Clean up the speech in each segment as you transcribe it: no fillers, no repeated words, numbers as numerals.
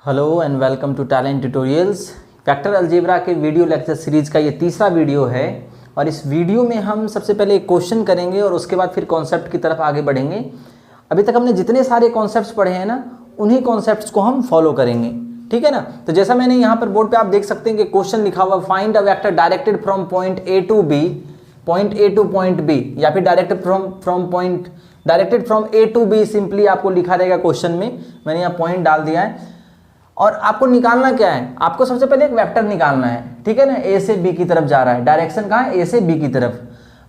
Hello and welcome to Talent Tutorials. Vector algebra के video lecture series का ये तीसरा वीडियो है और इस वीडियो में हम सबसे पहले एक क्वेश्चन करेंगे और उसके बाद फिर कॉन्सेप्ट की तरफ आगे बढ़ेंगे। अभी तक हमने जितने सारे कॉन्सेप्ट्स पढ़े हैं ना, उन्हीं कॉन्सेप्ट्स को हम फॉलो करेंगे, ठीक है ना। तो जैसा मैंने यहाँ पर बोर्ड पे आप देख सकते हैं कि क्वेश्चन लिखा हुआ find a vector directed from point A to B, point A to point B, या फिर directed from A to B, simply आपको लिखा रहेगा क्वेश्चन में। मैंने यहाँ पॉइंट डाल दिया है और आपको निकालना क्या है, आपको सबसे पहले एक वेक्टर निकालना है, ठीक है ना। ए से बी की तरफ जा रहा है, डायरेक्शन कहाँ है, ए से बी की तरफ।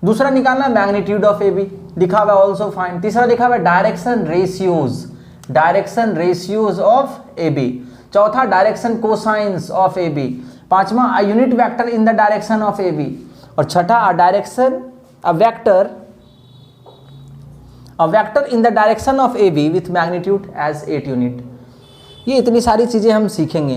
दूसरा निकालना है मैग्नीट्यूड ऑफ ए बी, लिखा हुआ है ऑल्सो फाइंड। तीसरा लिखा हुआ है direction ratios of A B. चौथा direction cosines of A B. पांचवा a unit vector in the direction of A B. और छठा a vector in the direction of A B with magnitude as 8 unit. ये इतनी सारी चीज़ें हम सीखेंगे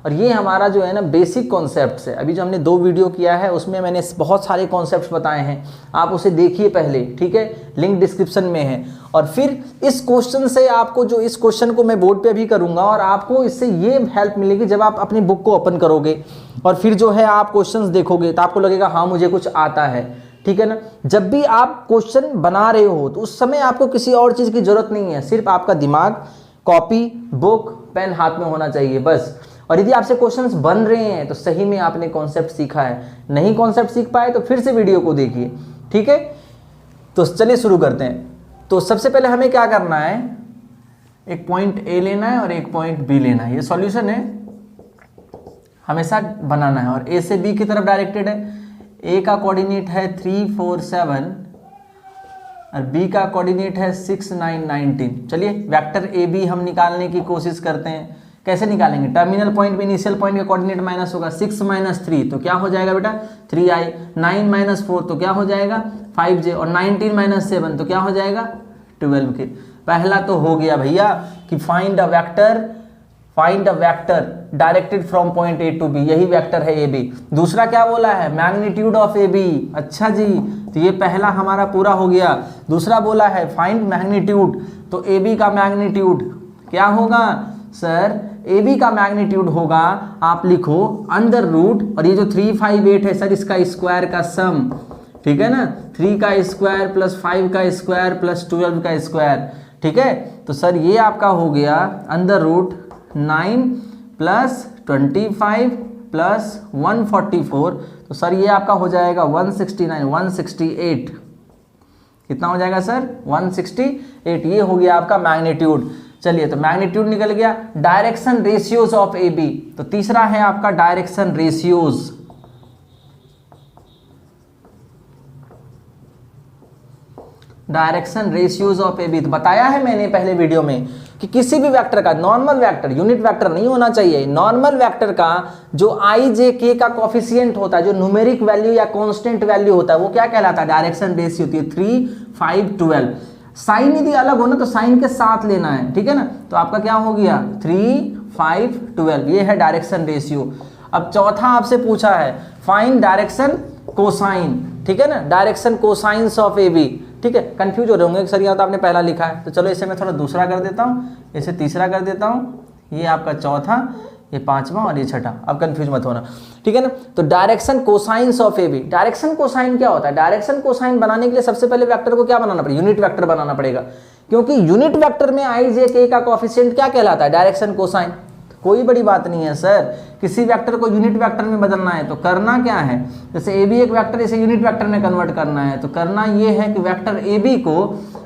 और ये हमारा जो है ना बेसिक कॉन्सेप्ट्स है। अभी जो हमने 2 वीडियो किया है उसमें मैंने बहुत सारे कॉन्सेप्ट्स बताए हैं, आप उसे देखिए पहले, ठीक है, लिंक डिस्क्रिप्शन में है। और फिर इस क्वेश्चन से आपको, जो इस क्वेश्चन को मैं बोर्ड पे भी करूंगा और आपको इससे ये हेल्प मिलेगी, जब आप अपनी बुक को ओपन करोगे और फिर जो है आप क्वेश्चंस देखोगे तो आपको लगेगा हाँ मुझे कुछ आता है, ठीक है ना। जब भी आप क्वेश्चन बना रहे हो तो उस समय आपको किसी और चीज़ की जरूरत नहीं है, सिर्फ आपका दिमाग, कॉपी, बुक, पेन हाथ में होना चाहिए बस। और यदि आपसे क्वेश्चंस बन रहे हैं तो सही में आपने कॉन्सेप्ट सीखा है, नहीं कॉन्सेप्ट सीख पाए तो फिर से वीडियो को देखिए, ठीक है। तो चलिए शुरू करते हैं। तो सबसे पहले हमें क्या करना है, एक पॉइंट ए लेना है और एक पॉइंट बी लेना है। ये सॉल्यूशन है, हमेशा बनाना है और ए से बी की तरफ डायरेक्टेड है। ए का कोऑर्डिनेट है 3, 4, 7 और बी का कोऑर्डिनेट है 6, 9, 19। चलिए वेक्टर ए बी हम निकालने की कोशिश करते हैं। कैसे निकालेंगे, टर्मिनल पॉइंट में इनिशियल पॉइंट का कोऑर्डिनेट माइनस होगा। 6 - 3 तो क्या हो जाएगा बेटा, 3i। 9 - 4 तो क्या हो जाएगा, 5j। और 19 - 7 तो क्या हो जाएगा, 12 के। पहला तो हो गया भैया कि find a vector directed from point A to B, यही वेक्टर है ए बी। दूसरा क्या बोला है, मैग्नीट्यूड ऑफ ए बी। अच्छा जी, तो ये पहला हमारा पूरा हो गया। दूसरा बोला है फाइंड मैग्नीट्यूड, तो ए बी का मैग्नीट्यूड क्या होगा सर, ए बी का मैग्नीट्यूड होगा, आप लिखो अंडर रूट, और ये जो 3, 5, 8 है सर, इसका स्क्वायर का सम, ठीक है ना। 3 का स्क्वायर प्लस 5 का स्क्वायर प्लस 12 का स्क्वायर, ठीक है। तो सर ये आपका हो गया अंडर रूट 9 प्लस 25 प्लस 144। तो सर ये आपका हो जाएगा 168। कितना हो जाएगा सर, 168। ये हो गया आपका मैग्नीट्यूड। चलिए तो मैग्नीट्यूड निकल गया। Direction ratios of A B, तो तीसरा है आपका direction ratios. Direction ratios of A B, तो बताया है मैंने पहले वीडियो में कि किसी भी वेक्टर का, नॉर्मल वेक्टर, यूनिट वेक्टर नहीं होना चाहिए, नॉर्मल वेक्टर का जो आई जे के का कोफिशिएंट होता है, जो न्यूमेरिक वैल्यू या कांस्टेंट वैल्यू होता है, वो क्या कहलाता है, डायरेक्शन रेशियो होती है। 3, 5, 12। साइन यदि अलग हो ना तो साइन के साथ लेना है, ठीक है ना। तो आपका क्या हो गया, 3, 5, 12, ये है डायरेक्शन रेशियो। अब चौथा आपसे पूछा है फाइंड डायरेक्शन कोसाइन, ठीक है ना, direction cosines of A B, ठीक है। कंफ्यूज हो रहे होंगे सर यहाँ तो आपने पहला लिखा है, तो चलो इसे मैं थोड़ा दूसरा कर देता हूँ, इसे तीसरा कर देता हूँ, ये आपका चौथा, ये पांचवा और ये छठा। अब कंफ्यूज मत होना, ठीक है ना। तो direction cosines of A B, direction cosine क्या होता है, डायरेक्शन कोसाइन बनाने के लिए सबसे पहले वेक्टर को क्या बनाना पड़ेगा, यूनिट वेक्टर बनाना पड़ेगा, क्योंकि यूनिट वेक्टर में आई जे के का कोएफिशिएंट क्या कहलाता है, डायरेक्शन कोसाइन। कोई बड़ी बात नहीं है सर, किसी वेक्टर को यूनिट वेक्टर में बदलना है तो करना क्या है, जैसे ए बी एक वेक्टर, इसे यूनिट वेक्टर में कन्वर्ट करना है तो करना ये है कि वेक्टर ए बी को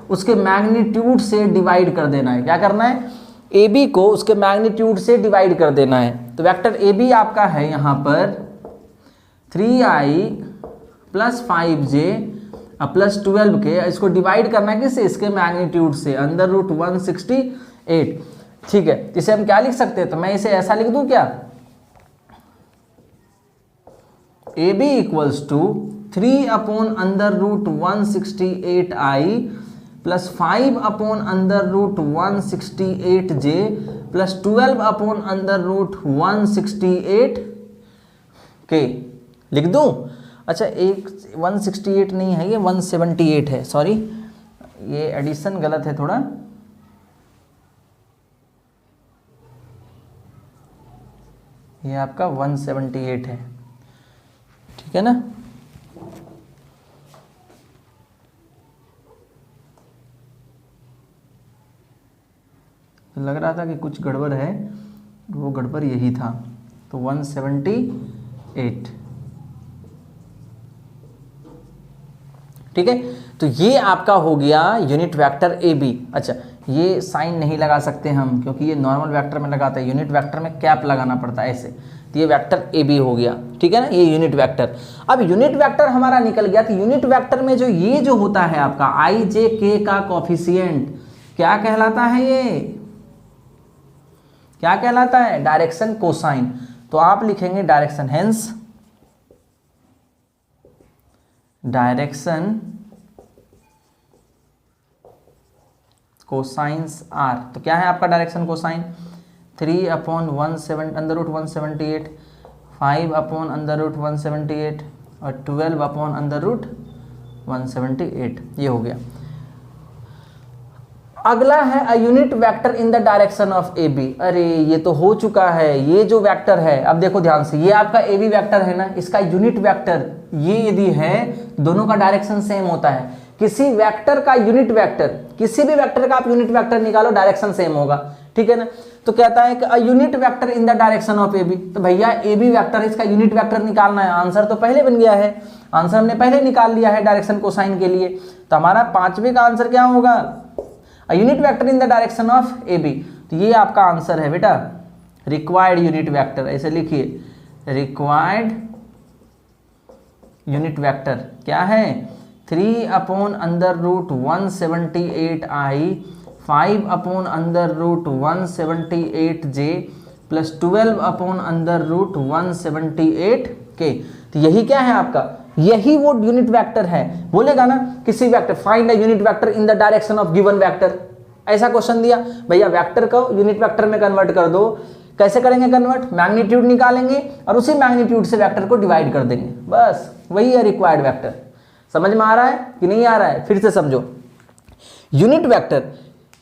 उसके मैग्नीट्यूड से डिवाइड कर देना है। क्या करना है, ए बी को उसके मैग्नीट्यूड से डिवाइड कर देना है। तो वेक्टर ए बी आपका है यहाँ पर 3i प्लस 5j प्लस 12 के, इसको डिवाइड करना है किससे, इसके मैग्नीट्यूड से, अंडर रूट 168, ठीक है। इसे हम क्या लिख सकते हैं, तो मैं इसे ऐसा लिख दूं क्या, A B equals to 3 upon under root 168i plus 5 upon under root 168j plus 12 upon under root 168 के, लिख दूं। अच्छा, एक 168 नहीं है, ये 178 है, सॉरी ये एडिशन गलत है थोड़ा, ये आपका 178 है, ठीक है ना। लग रहा था कि कुछ गड़बड़ है, वो गड़बड़ यही था। तो 178, ठीक है। तो ये आपका हो गया यूनिट वेक्टर ए बी। अच्छा, ये साइन नहीं लगा सकते हम क्योंकि ये नॉर्मल वेक्टर में लगाते हैं, यूनिट वेक्टर में कैप लगाना पड़ता है ऐसे। तो ये वेक्टर ए बी हो गया, ठीक है ना, ये यूनिट वेक्टर। अब यूनिट वेक्टर हमारा निकल गया। तो यूनिट वेक्टर में जो ये जो होता है आपका आई जे के का कॉफिशिएंट क्या कहलाता है, ये क्या कहलाता है, डायरेक्शन कोसाइन। तो आप लिखेंगे direction, hence direction cosines are. तो क्या है आपका डायरेक्शन कोसाइन, 3/178 अंडर रूट 178, 5/178 और 12/अंडर रूट 178, ये हो गया। अगला है a unit vector in the direction of A B. अरे ये तो हो चुका है, ये जो वेक्टर है, अब देखो ध्यान से, ये आपका ए बी वेक्टर है ना, इसका यूनिट वेक्टर ये यदि है, दोनों का डायरेक्शन सेम होता है। किसी वेक्टर का यूनिट वेक्टर, किसी भी वेक्टर का आप यूनिट वेक्टर निकालो, डायरेक्शन सेम होगा, ठीक है ना। तो कहता है कि a unit vector in the direction of A B. तो भैया ए बी वेक्टर, इसका यूनिट वेक्टर निकालना है। आंसर तो पहले बन गया है, आंसर हमने पहले निकाल लिया है डायरेक्शन कोसाइन के लिए। तो हमारा पांचवे का आंसर क्या होगा, a unit vector in the direction of A B. तो ये आपका आंसर है बेटा, रिक्वायर्ड यूनिट वेक्टर। ऐसे लिखिए, रिक्वायर्ड यूनिट वेक्टर क्या है, 3/178i 5/178j प्लस 12/178k। तो यही क्या है आपका, यही वो यूनिट वेक्टर है। बोलेगा ना किसी vector, find a unit vector in the direction of given vector, ऐसा क्वेश्चन दिया, भैया वेक्टर को यूनिट वेक्टर में कन्वर्ट कर दो। कैसे करेंगे कन्वर्ट, मैग्नीट्यूड निकालेंगे और उसी मैग्नीट्यूड से वेक्टर को डिवाइड कर देंगे, बस वही है रिक्वायर्ड वेक्टर। समझ में आ रहा है कि नहीं आ रहा है, फिर से समझो। यूनिट वेक्टर,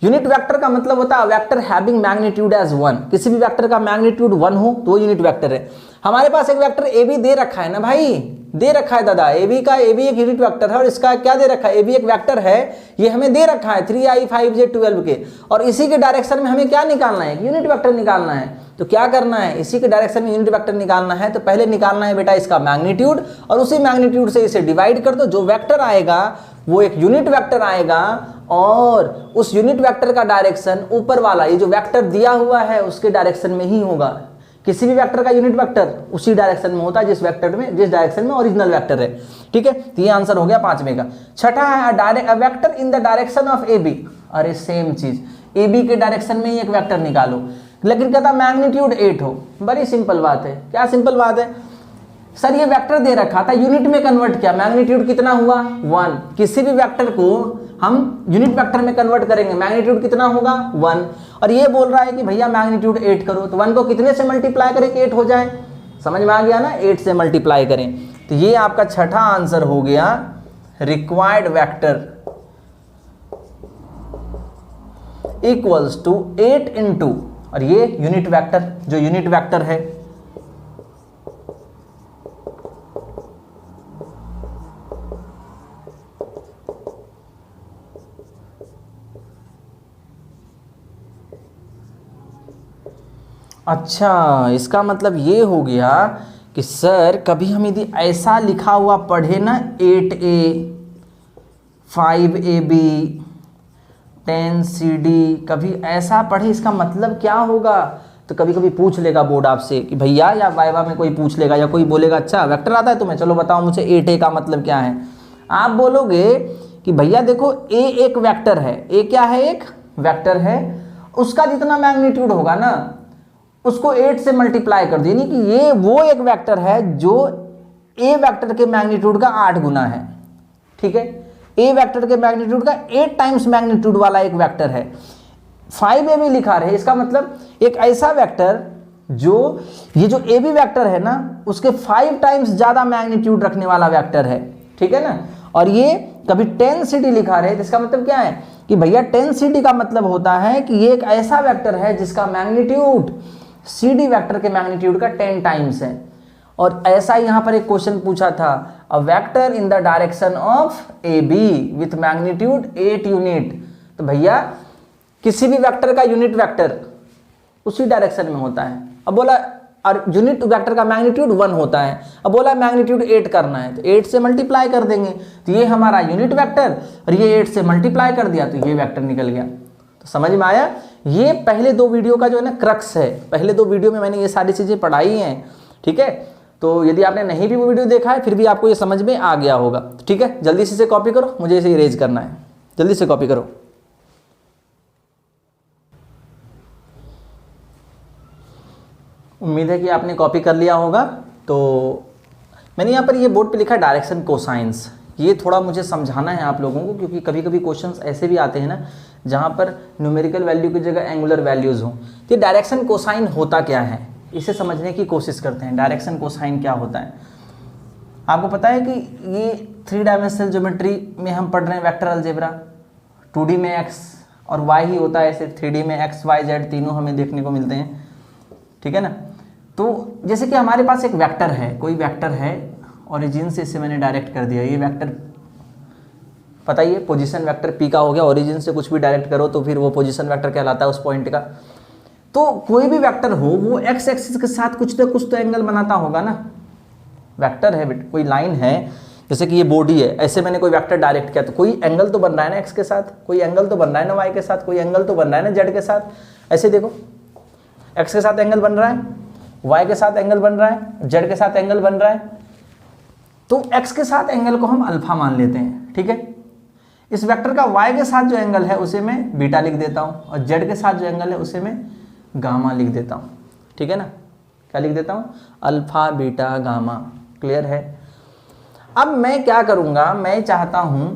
यूनिट वेक्टर का मतलब होता है वेक्टर हैविंग मैग्नीट्यूड एज 1। किसी भी वेक्टर का मैग्नीट्यूड 1 हो तो वो यूनिट वेक्टर है। हमारे पास एक वेक्टर ए बी दे रखा है ना भाई, दे रखा है दादा, ए बी एक यूनिट वेक्टर है और इसका क्या दे रखा है, ए बी एक वेक्टर है, ये हमें दे रखा है 3i 5j 12 के। और इसी के डायरेक्शन में हमें क्या निकालना है, यूनिट वेक्टर निकालना है। तो क्या करना है, इसी के डायरेक्शन में यूनिट वेक्टर निकालना है। तो पहले निकालना है बेटा इसका मैग्नीट्यूड और उसी मैग्नीट्यूड से इसे डिवाइड कर दो। जो वेक्टर आएगा वो एक यूनिट वेक्टर आएगा और उस यूनिट वेक्टर का डायरेक्शन ऊपर वाला ये जो वेक्टर दिया हुआ है उसके डायरेक्शन में ही होगा। किसी भी वेक्टर का यूनिट वेक्टर उसी डायरेक्शन में होता है जिस वेक्टर में, जिस डायरेक्शन में ओरिजिनल वेक्टर है, ठीक है। तो ये आंसर हो गया पांचवे का। छठा है vector in the direction of A B. अरे सेम चीज, ए बी के डायरेक्शन में ही एक वेक्टर निकालो, लेकिन कहता मैग्नीट्यूड 8 हो। बड़ी सिंपल बात है, क्या सिंपल बात है सर, ये वेक्टर दे रखा था, यूनिट में कन्वर्ट किया, मैग्नीट्यूड कितना हुआ 1। किसी भी वेक्टर को हम यूनिट वेक्टर में कन्वर्ट करेंगे, मैग्नीट्यूड कितना होगा 1। और ये बोल रहा है कि भैया मैग्नीट्यूड 8 करो, तो 1 को कितने से मल्टीप्लाई करें कि 8 हो जाए, समझ में आ गया ना, 8 से मल्टीप्लाई करें। तो ये आपका छठा आंसर हो गया, required vector equals to 8 into, और ये यूनिट वेक्टर, जो यूनिट वेक्टर है अच्छा, इसका मतलब ये हो गया कि सर कभी हम यदि ऐसा लिखा हुआ पढ़े ना 8a 5ab 10cd, कभी ऐसा पढ़े, इसका मतलब क्या होगा। तो कभी कभी पूछ लेगा बोर्ड आपसे कि भैया, या वाइवा में कोई पूछ लेगा या कोई बोलेगा अच्छा वेक्टर आता है तुम्हें, चलो बताओ मुझे 8a का मतलब क्या है। आप बोलोगे कि भैया देखो a एक वेक्टर है, a क्या है, एक वेक्टर है, उसका जितना मैग्नीट्यूड होगा ना उसको 8 से मल्टीप्लाई कर दो, यानी कि ये वो एक वेक्टर है जो ए वेक्टर के मैग्नीट्यूड का 8 गुना है, ठीक है। ए वेक्टर के मैग्नीट्यूड का 8 टाइम्स मैग्नीट्यूड वाला एक वेक्टर है। 5a भी लिखा रहे, इसका मतलब एक ऐसा वेक्टर जो ये जो ए बी वेक्टर है ना उसके 5 टाइम्स ज्यादा मैग्नीट्यूड रखने वाला वेक्टर है, ठीक है ना। और ये कभी 10cd लिखा रहे, तो इसका मतलब क्या है कि भैया 10cd का मतलब होता है कि ये एक ऐसा वेक्टर है जिसका मैग्नीट्यूड CD वेक्टर के मैग्नीट्यूड का 10 टाइम्स है। और ऐसा ही यहाँ पर एक क्वेश्चन पूछा था, अ vector in the direction of AB with magnitude 8 unit. तो भैया किसी भी वेक्टर का यूनिट वेक्टर उसी डायरेक्शन में होता है। अब बोला और यूनिट वेक्टर का मैग्नीट्यूड 1 होता है, अब बोला मैग्नीट्यूड 8 करना है, तो 8 से मल्टीप्लाई कर देंगे, तो ये हमारा यूनिट वेक्टर, और ये 8 से मल्टीप्लाई कर दिया तो ये वेक्टर निकल गया। तो समझ में आया? ये पहले 2 वीडियो का जो है ना क्रक्स है, पहले 2 वीडियो में मैंने ये सारी चीज़ें पढ़ाई हैं, ठीक है। तो यदि आपने नहीं भी वो वीडियो देखा है फिर भी आपको ये समझ में आ गया होगा, ठीक है। जल्दी से इसे कॉपी करो, मुझे इसे इरेज करना है, जल्दी से कॉपी करो। उम्मीद है कि आपने कॉपी कर लिया होगा। तो मैंने यहाँ पर ये बोर्ड पे लिखा डायरेक्शन कोसाइंस, ये थोड़ा मुझे समझाना है आप लोगों को, क्योंकि कभी कभी क्वेश्चंस ऐसे भी आते हैं ना जहाँ पर न्यूमेरिकल वैल्यू की जगह एंगुलर वैल्यूज़ हों। तो ये डायरेक्शन कोसाइन होता क्या है, इसे समझने की कोशिश करते हैं। डायरेक्शन कोसाइन क्या होता है? आपको पता है कि ये 3 डायमेंशनल ज्योमेट्री में हम पढ़ रहे हैं वेक्टर अलजेब्रा, 2D में x और y ही होता है, ऐसे 3D में x y z तीनों हमें देखने को मिलते हैं, ठीक है ना। तो जैसे कि हमारे पास एक वेक्टर है, कोई वेक्टर है, ओरिजिन से इसे मैंने डायरेक्ट कर दिया, ये वेक्टर पता ही है पोजीशन वेक्टर p का हो गया, ओरिजिन से कुछ भी डायरेक्ट करो तो फिर वो पोजीशन वेक्टर कहलाता है उस पॉइंट का। तो कोई भी वेक्टर हो वो x एक्सिस के साथ कुछ तो एंगल बनाता होगा ना, वेक्टर है, कोई लाइन है, जैसे कि ये बॉडी है, ऐसे मैंने कोई वेक्टर डायरेक्ट किया तो कोई एंगल तो बन रहा है ना x के साथ, कोई एंगल तो बन रहा है ना y के साथ, कोई एंगल तो बन रहा है ना z के साथ। ऐसे देखो x के साथ एंगल बन रहा है, y के साथ एंगल बन रहा है, z के साथ एंगल बन रहा है। तो x के साथ एंगल को हम अल्फा मान लेते हैं, ठीक है। इस वेक्टर का y के साथ जो एंगल है उसे मैं बीटा लिख देता हूँ, और z के साथ जो एंगल है उसे मैं गामा लिख देता हूँ, ठीक है ना। क्या लिख देता हूँ? Alpha beta gamma. क्लियर है? अब मैं क्या करूँगा, मैं चाहता हूँ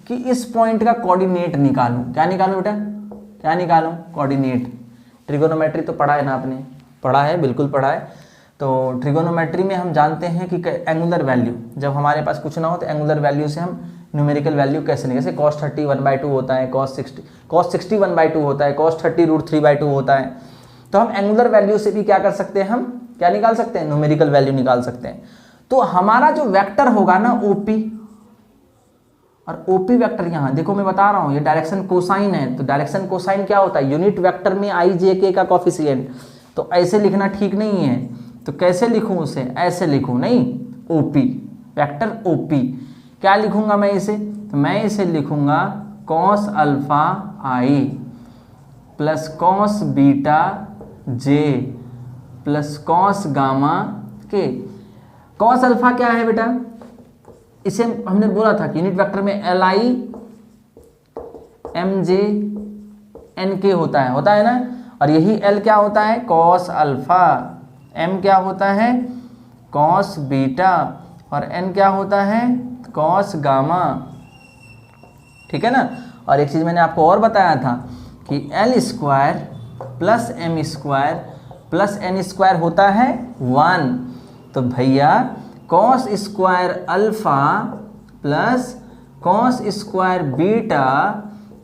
कि इस पॉइंट का कोऑर्डिनेट निकालूँ। क्या निकालूँ बेटा? क्या निकालूँ? कोऑर्डिनेट। ट्रिगोनोमेट्री तो पढ़ा है ना आपने? पढ़ा है, बिल्कुल पढ़ा है। तो ट्रिगोनोमेट्री में हम जानते हैं कि एंगुलर वैल्यू, जब हमारे पास कुछ ना हो तो एंगुलर वैल्यू से हम न्यूमेरिकल वैल्यू कैसे निकालें। जैसे cos 30 1/2 होता है, cos 60 1/2 होता है, cos 30 √3/2 होता है। तो हम एंगुलर वैल्यू से भी क्या कर सकते हैं, हम क्या निकाल सकते हैं? न्यूमेरिकल वैल्यू निकाल सकते हैं। तो हमारा जो वेक्टर होगा ना OP, और OP वेक्टर यहाँ देखो मैं बता रहा हूँ ये डायरेक्शन कोसाइन है। तो डायरेक्शन कोसाइन क्या होता है? यूनिट वेक्टर में i j k का कॉफिशिएंट। तो ऐसे लिखना ठीक नहीं है, तो कैसे लिखूँ उसे? ऐसे लिखूँ, नहीं, OP वेक्टर OP। क्या लिखूंगा मैं इसे? तो मैं इसे लिखूंगा cos alpha i plus cos beta j plus cos gamma k। cos alpha क्या है बेटा? इसे हमने बोला था कि यूनिट वेक्टर में li mj nk होता है ना। और यही l क्या होता है? cos alpha. m क्या होता है? cos beta. और n क्या होता है? cos गामा, ठीक है ना। और एक चीज़ मैंने आपको और बताया था कि l² plus m² plus n² होता है 1। तो भैया cos² alpha plus cos² beta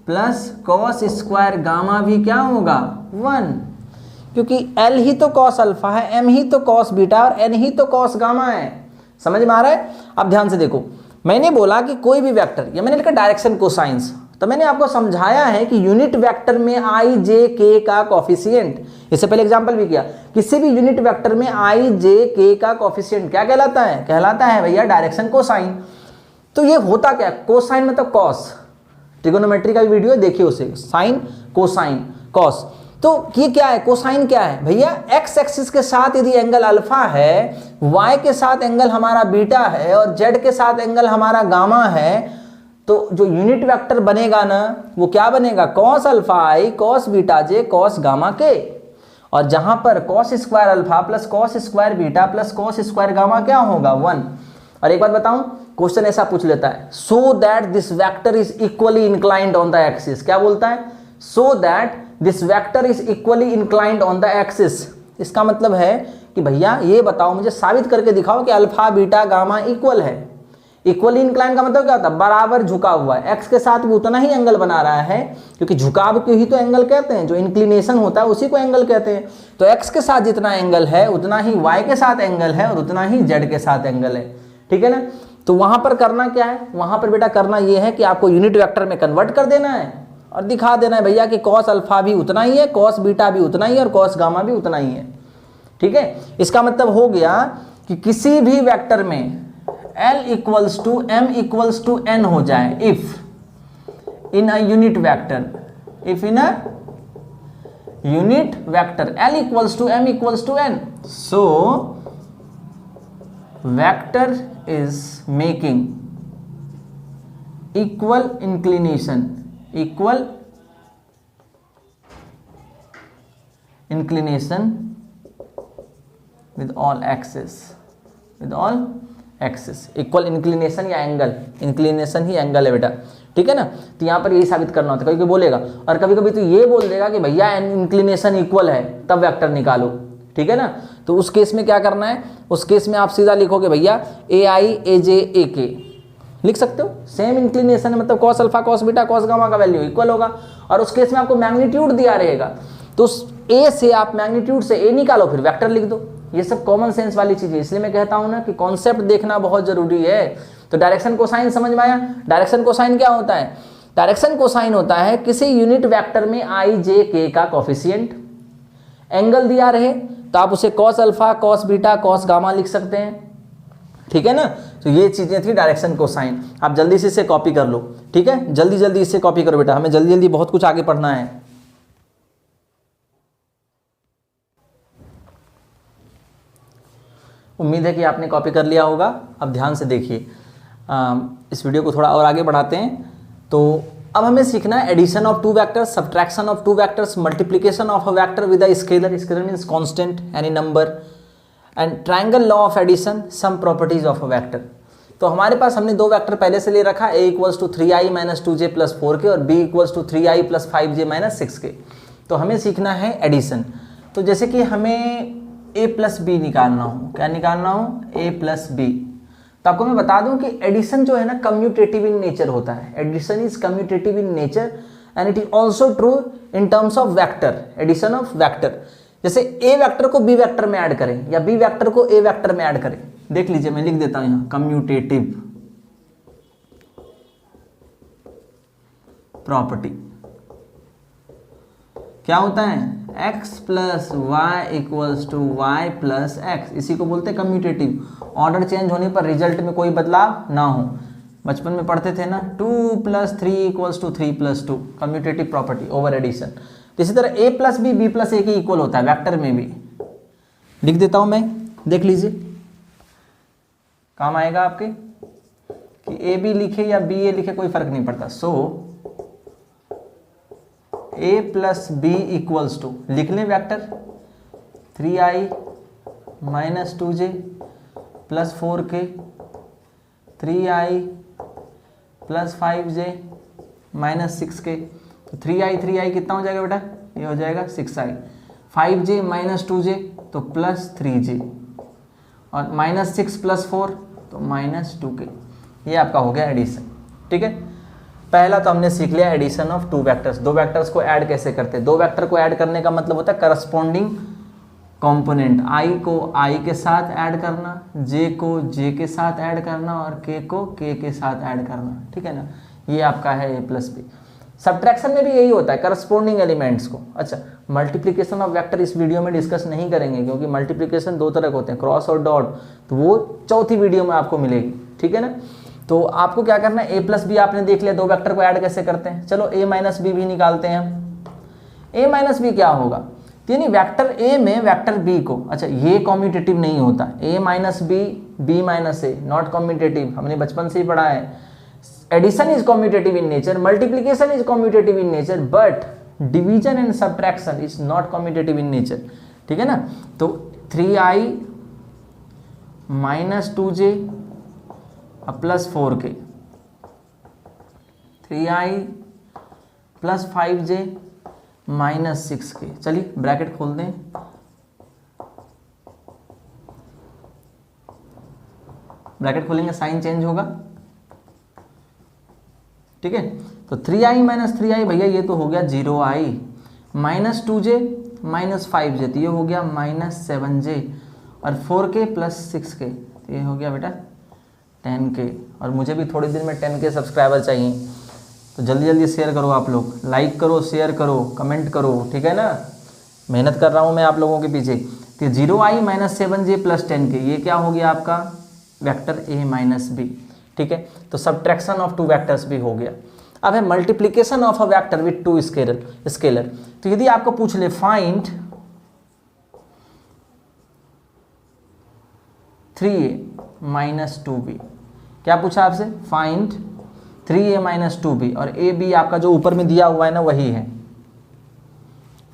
plus cos² gamma भी क्या होगा? 1, क्योंकि l ही तो cos अल्फा है, m ही तो cos बीटा और n ही तो cos गामा है। समझ में आ रहा है? अब ध्यान से देखो, मैंने बोला कि कोई भी वेक्टर, या मैंने लिखा डायरेक्शन कोसाइंस, तो मैंने आपको समझाया है कि यूनिट वेक्टर में i j k का कॉफिशिएंट, इससे पहले एग्जांपल भी किया, किसी भी यूनिट वेक्टर में i j k का कॉफिशिएंट क्या कहलाता है? कहलाता है भैया डायरेक्शन कोसाइन। तो ये होता क्या? कोसाइन मतलब कॉस, ट्रिगोनोमेट्री का भी वीडियो देखिए उसे, साइन कोसाइन कॉस। तो ये क्या है? कोसाइन क्या है भैया? x एक्सिस के साथ यदि एंगल अल्फा है, y के साथ एंगल हमारा बीटा है और z के साथ एंगल हमारा गामा है, तो जो यूनिट वेक्टर बनेगा ना वो क्या बनेगा? cos alpha i cos beta j cos gamma k। और जहां पर cos² alpha plus cos² beta plus cos² gamma क्या होगा? 1। और एक बात बताऊं, क्वेश्चन ऐसा पूछ लेता है, so that this vector is equally inclined on the axis. क्या बोलता है? So that this vector is equally inclined on the axis. इसका मतलब है कि भैया ये बताओ, मुझे साबित करके दिखाओ कि अल्फा बीटा गामा इक्वल है। इक्वली इंक्लाइन का मतलब क्या होता है, बराबर झुका हुआ है, एक्स के साथ भी उतना ही एंगल बना रहा है, क्योंकि झुकाव को ही तो एंगल कहते हैं, जो इंक्लिनेशन होता है उसी को एंगल कहते हैं। तो एक्स के साथ जितना एंगल है उतना ही वाई के साथ एंगल है और उतना ही जेड के साथ एंगल है, ठीक है ना। तो वहां पर करना क्या है, वहां पर बेटा करना यह है कि आपको यूनिट वेक्टर में कन्वर्ट कर देना है और दिखा देना है भैया कि कॉस अल्फा भी उतना ही है, कॉस बीटा भी उतना ही है और कॉस गामा भी उतना ही है, ठीक है। इसका मतलब हो गया कि किसी भी वेक्टर में L equals to M equals to N हो जाए if in a unit vector, if in a unit vector L equals to M equals to N, so vector is making equal inclination, equal inclination with all axis, with all axis, equal inclination या angle, inclination ही angle है बेटा, ठीक है ना। तो यहाँ पर यही साबित करना होता है, कभी कोई बोलेगा और कभी कभी तो ये बोल देगा कि भैया इंक्लिनेशन इक्वल है तब वेक्टर निकालो, ठीक है ना। तो उस केस में क्या करना है, उस केस में आप सीधा लिखोगे भैया ए आई ए जे ए के, लिख सकते हो, सेम इंक्लिनेशन है, मतलब cos alpha cos beta cos gamma का वैल्यू इक्वल होगा, और उस केस में आपको मैग्नीट्यूड दिया रहेगा, तो उस ए से आप मैग्नीट्यूड से ए निकालो फिर वेक्टर लिख दो। ये सब कॉमन सेंस वाली चीज है, इसलिए मैं कहता हूं ना कि कॉन्सेप्ट देखना बहुत जरूरी है। तो डायरेक्शन कोसाइन समझ में आया, डायरेक्शन कोसाइन क्या होता है, डायरेक्शन कोसाइन होता है किसी यूनिट वेक्टर में आई जे के का कोफिशिएंट, एंगल दिया रहे तो आप उसे cos alpha cos beta cos gamma लिख सकते हैं, ठीक है ना। तो ये चीजें थी डायरेक्शन कोसाइन, आप जल्दी से इसे कॉपी कर लो, ठीक है, जल्दी जल्दी इससे कॉपी करो बेटा, हमें जल्दी जल्दी बहुत कुछ आगे पढ़ना है। उम्मीद है कि आपने कॉपी कर लिया होगा। अब ध्यान से देखिए, इस वीडियो को थोड़ा और आगे बढ़ाते हैं। तो अब हमें सीखना है addition of two vectors, subtraction of two vectors, multiplication of a vector with a scalar, scalar means constant any number, and triangle law of addition, some properties of a vector. तो हमारे पास हमने दो वेक्टर पहले से ले रखा, A equals to 3i minus 2j plus 4k और b equals to 3i plus 5j minus 6k। तो हमें सीखना है एडिशन। तो जैसे कि हमें a प्लस बी निकालना हो, क्या निकालना हो, a प्लस बी। तो आपको मैं बता दूं कि एडिशन जो है ना कम्यूटेटिव इन नेचर होता है, addition is commutative in nature and it is also true in terms of vector, addition of vector. जैसे a वेक्टर को b वेक्टर में ऐड करें या b वेक्टर को a वेक्टर में ऐड करें, देख लीजिए मैं लिख देता हूं यहां, कम्यूटेटिव प्रॉपर्टी क्या होता है, x plus y equals to y plus x, इसी को बोलते हैं कम्यूटेटिव। ऑर्डर चेंज होने पर रिजल्ट में कोई बदलाव ना हो। बचपन में पढ़ते थे ना 2 plus 3 equals to 3 plus 2, commutative property over addition. इसी तरह a plus B B plus A के इक्वल होता है, वेक्टर में भी लिख देता हूं मैं, देख लीजिए काम आएगा आपके, कि ए बी लिखे या बी ए लिखे कोई फर्क नहीं पड़ता। So a plus B equals to, लिख लें vector 3i minus 2j plus 4k, 3i plus 5j minus 6k। तो 3i कितना हो जाएगा बेटा, ये हो जाएगा 6i, 5j माइनस 2j तो प्लस 3j, और माइनस 6 प्लस 4 तो माइनस 2k। ये आपका हो गया एडिशन, ठीक है। पहला तो हमने सीख लिया एडिशन ऑफ टू वेक्टर्स, दो वेक्टर्स को ऐड कैसे करते हैं। दो वेक्टर को ऐड करने का मतलब होता है करस्पॉन्डिंग कंपोनेंट, i को i के साथ ऐड करना, j को j के साथ ऐड करना और k को k के साथ ऐड करना, ठीक है ना। ये आपका है a प्लस बी। सब्ट्रैक्शन में भी यही होता है, करस्पॉन्डिंग एलिमेंट्स को। अच्छा, मल्टीप्लिकेशन ऑफ वेक्टर इस वीडियो में डिस्कस नहीं करेंगे, क्योंकि मल्टीप्लिकेशन दो तरह के होते हैं, क्रॉस और डॉट, तो वो चौथी वीडियो में आपको मिलेगी, ठीक है ना। तो आपको क्या करना है, a प्लस बी आपने देख लिया, दो वेक्टर को ऐड कैसे करते हैं। चलो a माइनस बी भी निकालते हैं हम। a माइनस बी क्या होगा, यानी वेक्टर a में वेक्टर b को, अच्छा ये कॉम्यूटेटिव नहीं होता, a minus B B minus A not commutative, हमने बचपन से ही पढ़ा है। Addition is commutative in nature, multiplication is commutative in nature, but division and subtraction is not commutative in nature, ठीक है ना। तो 3i minus 2j plus 4k, 3i plus 5j minus 6k। चलिए ब्रैकेट खोल दें, ब्रैकेट खोलेंगे sign change होगा, ठीक है। तो 3i माइनस 3i भैया ये तो हो गया 0i minus 2j minus 5j, तो ये हो गया माइनस 7j, और 4k प्लस 6k, तो ये हो गया बेटा 10k। और मुझे भी थोड़ी देर में 10k सब्सक्राइबर चाहिए, तो जल्दी जल्दी शेयर करो आप लोग, लाइक करो, शेयर करो, कमेंट करो, ठीक है ना, मेहनत कर रहा हूँ मैं आप लोगों के पीछे। तो 0i minus 7j plus 10k, ये क्या हो गया आपका वेक्टर a माइनस b, ठीक है। तो सब्ट्रैक्शन ऑफ टू वेक्टर्स भी हो गया। अब है multiplication of a vector with to scalar. तो यदि आपको पूछ ले फाइंड 3a माइनस 2b, क्या पूछा आपसे, फाइंड 3a माइनस 2b, और a b आपका जो ऊपर में दिया हुआ है ना वही है,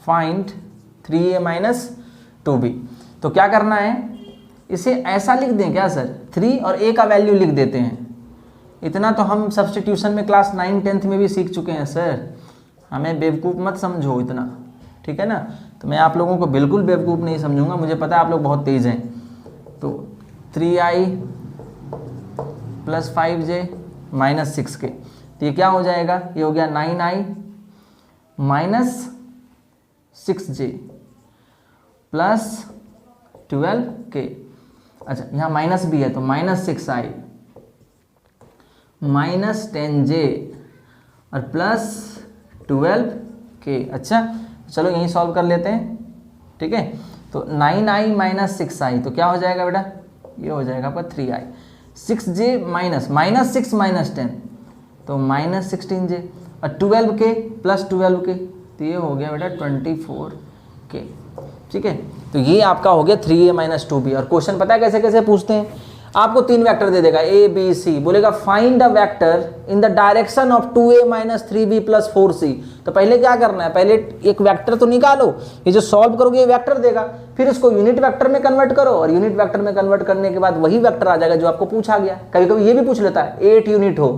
फाइंड 3a माइनस 2b। तो क्या करना है, इसे ऐसा लिख दें क्या सर, 3 और a का वैल्यू लिख देते हैं। इतना तो हम सब्स्टिट्यूशन में क्लास 9 10th में भी सीख चुके हैं सर, हमें बेवकूफ़ मत समझो इतना, ठीक है ना। तो मैं आप लोगों को बिल्कुल बेवकूफ़ नहीं समझूंगा, मुझे पता है आप लोग बहुत तेज़ हैं। तो 3i plus 5j minus 6k, तो ये क्या हो जाएगा, ये हो गया 9i minus 6j plus 12k। अच्छा यहाँ माइनस भी है तो माइनस 6i माइनस 10j और प्लस 12k। अच्छा चलो यहीं सॉल्व कर लेते हैं, ठीक है। तो 9i माइनस 6i, तो क्या हो जाएगा बेटा, ये हो जाएगा आपका 3i, 6j माइनस 6 माइनस 10, तो माइनस 16j, और 12k प्लस 12k, तो ये हो गया बेटा 24k, ठीक है। तो ये आपका हो गया 3a माइनस 2b। और क्वेश्चन पता है कैसे कैसे पूछते हैं, आपको 3 वेक्टर दे देगा a b c, बोलेगा find a vector in the direction of 2a minus 3b plus 4c। तो पहले क्या करना है, पहले एक वेक्टर तो निकालो, ये जो सॉल्व करोगे ये वेक्टर देगा, फिर इसको यूनिट वेक्टर में कन्वर्ट करो, और यूनिट वेक्टर में कन्वर्ट करने के बाद वही वेक्टर आ जाएगा जो आपको पूछा गया। कभी कभी ये भी पूछ लेता है 8 यूनिट हो,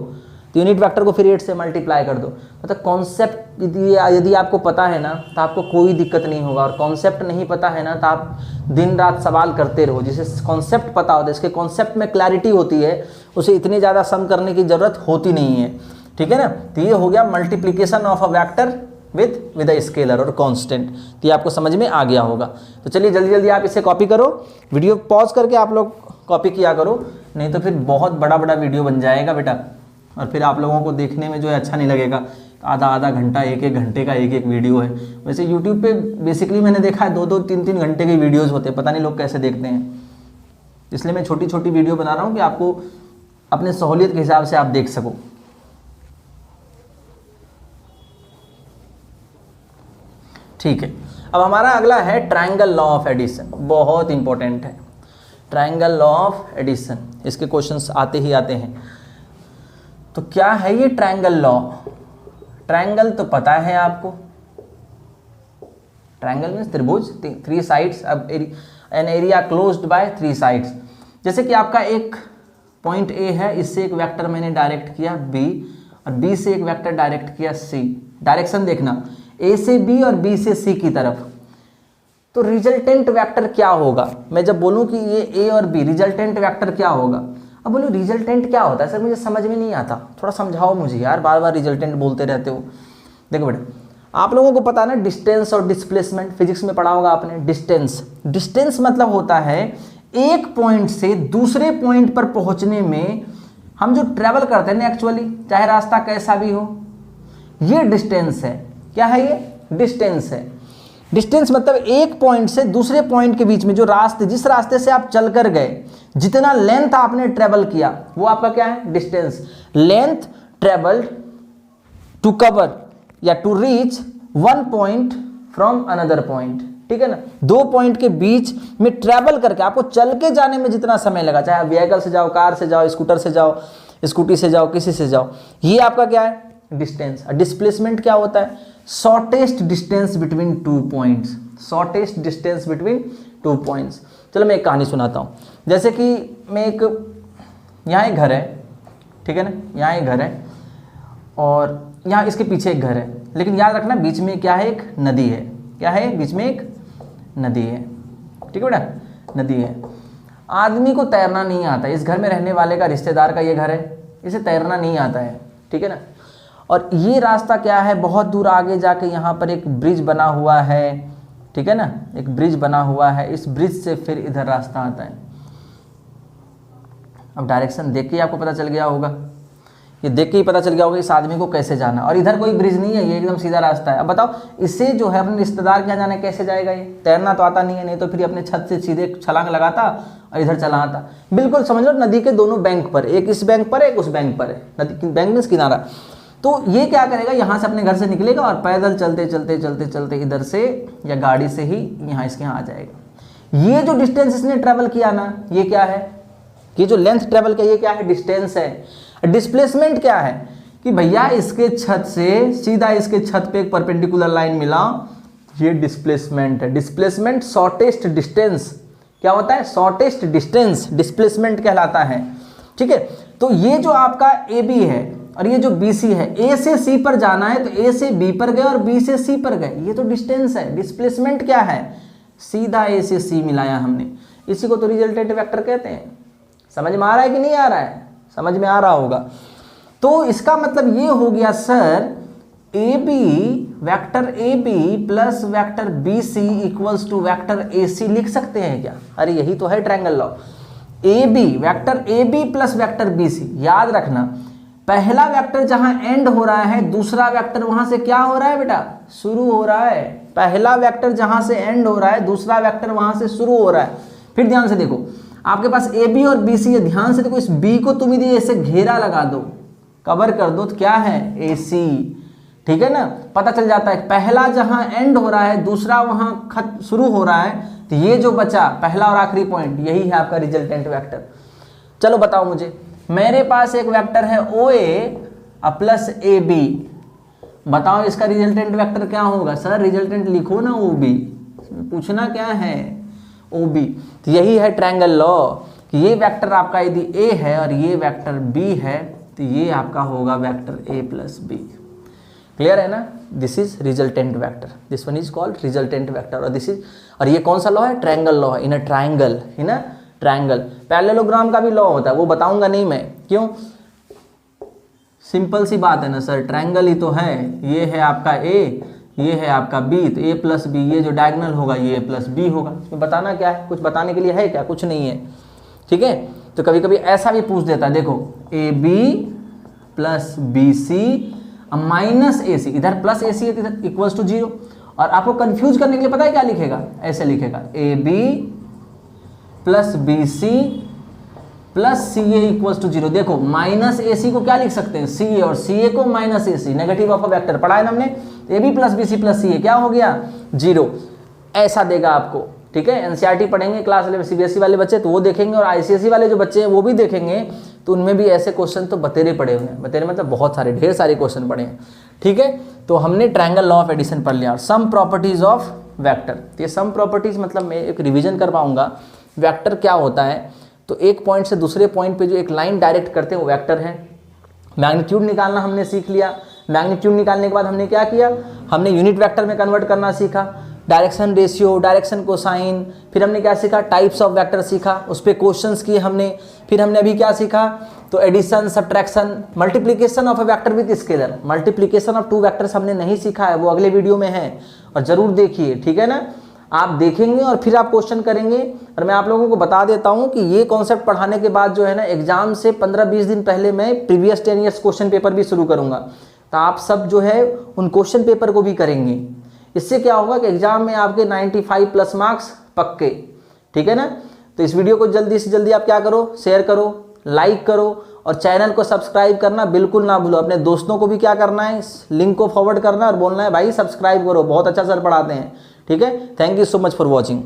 तो यूनिट वेक्टर को फिर 8 से मल्टीप्लाई कर दो। मतलब कॉन्सेप्ट यदि आपको पता है ना तो आपको कोई दिक्कत नहीं होगा, और कॉन्सेप्ट नहीं पता है ना तो आप दिन रात सवाल करते रहो। जिसे कॉन्सेप्ट पता होता है, इसके कॉन्सेप्ट में क्लैरिटी होती है, उसे इतनी ज़्यादा सम करने की ज़रूरत होती नहीं है, ठीक है ना। तो ये हो गया multiplication of a vector with a scalar और कांस्टेंट। तो ये आपको समझ में आ गया होगा। तो चलिए जल्दी जल्दी आप इसे कॉपी करो, वीडियो पॉज करके आप लोग कॉपी किया करो, नहीं तो फिर बहुत बड़ा बड़ा वीडियो बन जाएगा बेटा, और फिर आप लोगों को देखने में जो है अच्छा नहीं लगेगा। आधा आधा घंटा, एक एक घंटे का एक एक वीडियो है। वैसे यूट्यूब पे बेसिकली मैंने देखा है 2-2 3-3 घंटे के वीडियोस होते हैं, पता नहीं लोग कैसे देखते हैं। इसलिए मैं छोटी छोटी वीडियो बना रहा हूँ कि आपको अपने सहूलियत के हिसाब से आप देख सको। ठीक है, अब हमारा अगला है ट्रायंगल लॉ ऑफ एडिशन, बहुत इंपॉर्टेंट है ट्रायंगल लॉ ऑफ एडिशन, इसके क्वेश्चंस आते ही आते हैं। तो क्या है ये ट्रायंगल लॉ, ट्रायंगल तो पता है आपको, ट्रायंगल मीन्स त्रिभुज, 3 साइड्स, अब an area closed by 3 sides. जैसे कि आपका एक पॉइंट ए है, इससे एक वेक्टर मैंने डायरेक्ट किया बी, और बी से एक वेक्टर डायरेक्ट किया सी। डायरेक्शन देखना, ए से बी और बी से सी की तरफ। तो रिजल्टेंट वेक्टर क्या होगा, मैं जब बोलूं कि ये ए और बी, रिजल्टेंट वेक्टर क्या होगा। अब बोलो रिजल्टेंट क्या होता है सर, मुझे समझ में नहीं आता, थोड़ा समझाओ मुझे यार, बार बार रिजल्टेंट बोलते रहते हो। देखो बेटा, आप लोगों को पता है ना डिस्टेंस और डिस्प्लेसमेंट, फिजिक्स में पढ़ा होगा आपने। डिस्टेंस मतलब होता है एक पॉइंट से दूसरे पॉइंट पर पहुंचने में हम जो ट्रेवल करते हैं ना एक्चुअली, चाहे रास्ता कैसा भी हो, ये डिस्टेंस है। क्या है ये, डिस्टेंस है। डिस्टेंस मतलब एक पॉइंट से दूसरे पॉइंट के बीच में जो रास्ते, जिस रास्ते से आप चलकर गए, जितना लेंथ आपने ट्रेवल किया वो आपका क्या है, distance. Length travelled to cover या to reach one point from another point, ठीक है ना। 2 पॉइंट के बीच में ट्रेवल करके आपको चल के जाने में जितना समय लगा, चाहे आप व्हीकल से जाओ, कार से जाओ, स्कूटर से जाओ, स्कूटी से जाओ, किसी से जाओ, ये आपका क्या है, डिस्टेंस। डिस्प्लेसमेंट क्या होता है, shortest distance between 2 points, shortest distance between 2 points. चलो मैं एक कहानी सुनाता हूँ। जैसे कि मैं यहाँ एक घर है, ठीक है ना, यहाँ एक घर है और यहाँ इसके पीछे एक घर है, लेकिन याद रखना बीच में क्या है, एक नदी है। क्या है, बीच में एक नदी है, ठीक है बेटा, नदी है। आदमी को तैरना नहीं आता, इस घर में रहने वाले का, रिश्तेदार का ये घर है, इसे तैरना नहीं आता है, ठीक है ना। और ये रास्ता क्या है, बहुत दूर आगे जाके यहाँ पर एक ब्रिज बना हुआ है, ठीक है ना, एक ब्रिज बना हुआ है, इस ब्रिज से फिर इधर रास्ता आता है। अब डायरेक्शन देख के आपको पता चल गया होगा, ये देख के ही पता चल गया होगा इस आदमी को कैसे जाना, और इधर कोई ब्रिज नहीं है, ये एकदम सीधा रास्ता है। अब बताओ इससे जो है अपने रिश्तेदार के यहाँ जाना कैसे जाएगा, ये तैरना तो आता नहीं है, नहीं तो फिर अपने छत से सीधे छलांग लगाता और इधर चला आता। बिल्कुल समझ लो नदी के दोनों बैंक पर, एक इस बैंक पर एक उस बैंक पर है, नदी बैंक में किनारा। तो ये क्या करेगा, यहाँ से अपने घर से निकलेगा और पैदल चलते चलते चलते चलते इधर से या गाड़ी से ही यहाँ इसके यहाँ आ जाएगा। ये जो डिस्टेंस इसने ट्रैवल किया ना, ये क्या है, ये जो लेंथ ट्रैवल किया ये क्या है, डिस्टेंस है। डिस्प्लेसमेंट क्या है कि भैया इसके छत से सीधा इसके छत पे एक परपेंडिकुलर लाइन मिला, ये डिस्प्लेसमेंट है। डिस्प्लेसमेंट शॉर्टेस्ट डिस्टेंस क्या होता है, शॉर्टेस्ट डिस्टेंस डिस्प्लेसमेंट कहलाता है, ठीक है। तो ये जो आपका ए बी है और ये जो बी सी है, ए से सी पर जाना है तो ए से बी पर गए और बी से सी पर गए, ये तो डिस्टेंस है। डिस्प्लेसमेंट क्या है, सीधा ए से सी मिलाया हमने, इसी को तो रिजल्टेंट वेक्टर कहते हैं। समझ में आ रहा है कि नहीं आ रहा है, समझ में आ रहा होगा। तो इसका मतलब ये हो गया sir, A B vector A B plus vector B C equals to vector A C लिख सकते हैं क्या? अरे यही तो है triangle law. A B vector A B plus vector B C, याद रखना पहला वेक्टर जहां एंड हो रहा है दूसरा वेक्टर वहां से क्या हो रहा है बेटा, शुरू हो रहा है। पहला वेक्टर जहां से एंड हो रहा है दूसरा वेक्टर वहां से शुरू हो रहा है। फिर ध्यान से देखो, आपके पास ए बी और बी सी है, ध्यान से देखो, इस बी को तुम यदि ऐसे घेरा लगा दो, कवर कर दो, तो क्या है, ए सी, ठीक है ना। पता चल जाता है पहला जहां एंड हो रहा है दूसरा वहां शुरू हो रहा है, तो ये जो बचा पहला और आखिरी पॉइंट यही है आपका रिजल्टेंट वेक्टर। चलो बताओ मुझे, मेरे पास एक वेक्टर है ओ ए प्लस ए बी, बताओ इसका रिजल्टेंट वेक्टर क्या होगा? सर रिजल्टेंट लिखो ना, ओ बी, पूछना क्या है, ओ बी। तो यही है ट्रायंगल लॉ कि ये वेक्टर आपका यदि ए है और ये वेक्टर बी है तो ये आपका होगा vector A plus B. Clear है ना? This is resultant vector, this one is called resultant vector. और दिस इज, और ये कौन सा लॉ है? ट्रायंगल लॉ है, in a triangle, in a triangle. Parallelogram का भी लॉ होता है, वो बताऊंगा नहीं मैं, क्यों? सिंपल सी बात है ना सर, ट्रायंगल ही तो है, ये है आपका ए, ये है आपका बी, तो ए प्लस बी, ये जो डायगोनल होगा ये ए प्लस बी होगा। इसमें बताना क्या है, कुछ बताने के लिए है क्या? कुछ नहीं है, ठीक है। तो कभी कभी ऐसा भी पूछ देता है, देखो A B plus B C minus A C, इधर प्लस ए सी है इधर इक्वल्स टू 0, और आपको कंफ्यूज करने के लिए पता है क्या लिखेगा? ऐसे लिखेगा A B plus B C plus C A equals to 0। देखो माइनस ए सी को क्या लिख सकते हैं? सी ए, और सी ए को minus A C, negative of a vector पढ़ा है ना हमने। A B plus B C plus C A क्या हो गया? 0। ऐसा देगा आपको, ठीक है। एनसीईआरटी पढ़ेंगे क्लास 11 सीबीएसई वाले बच्चे तो वो देखेंगे, और आईसीएसई वाले जो बच्चे हैं वो भी देखेंगे, तो उनमें भी ऐसे क्वेश्चन तो बतेरे पड़े हुए हैं, बतेरे मतलब बहुत सारे, ढेर सारे क्वेश्चन पड़े हैं, ठीक है। तो हमने ट्रायंगल लॉ ऑफ एडिशन पढ़ लिया। सम प्रॉपर्टीज ऑफ वेक्टर, ये सम प्रॉपर्टीज मतलब मैं एक रिवीजन करवाऊंगा, वेक्टर क्या होता है। तो एक पॉइंट से दूसरे पॉइंट पे जो एक लाइन डायरेक्ट करते हैं वो वेक्टर है। मैग्नीट्यूड निकालना हमने सीख लिया, मैग्नीट्यूड निकालने के बाद हमने क्या किया, हमने यूनिट वेक्टर में कन्वर्ट करना सीखा, डायरेक्शन रेशियो, डायरेक्शन कोसाइन, फिर हमने क्या सीखा, टाइप्स ऑफ वेक्टर सीखा, उस पर क्वेश्चंस किए हमने। फिर हमने अभी क्या सीखा, तो addition, subtraction, multiplication of a vector with scalar. Multiplication of 2 vectors हमने नहीं सीखा है, वो अगले वीडियो में है, और जरूर देखिए, ठीक है ना। आप देखेंगे और फिर आप क्वेश्चन करेंगे। और मैं आप लोगों को बता देता हूं कि ये कॉन्सेप्ट पढ़ाने के बाद जो है ना, एग्जाम से 15-20 दिन पहले मैं प्रीवियस 10 ईयर्स क्वेश्चन पेपर भी शुरू करूंगा, तो आप सब जो है उन क्वेश्चन पेपर को भी करेंगे। इससे क्या होगा कि एग्जाम में आपके 95 प्लस मार्क्स पक्के, ठीक है ना। तो इस वीडियो को जल्दी से जल्दी आप क्या करो, शेयर करो, लाइक करो, और चैनल को सब्सक्राइब करना बिल्कुल ना भूलो। अपने दोस्तों को भी क्या करना है, इस लिंक को फॉरवर्ड करना और बोलना है भाई सब्सक्राइब करो, बहुत अच्छा सर पढ़ाते हैं, ठीक है। Thank you so much for watching.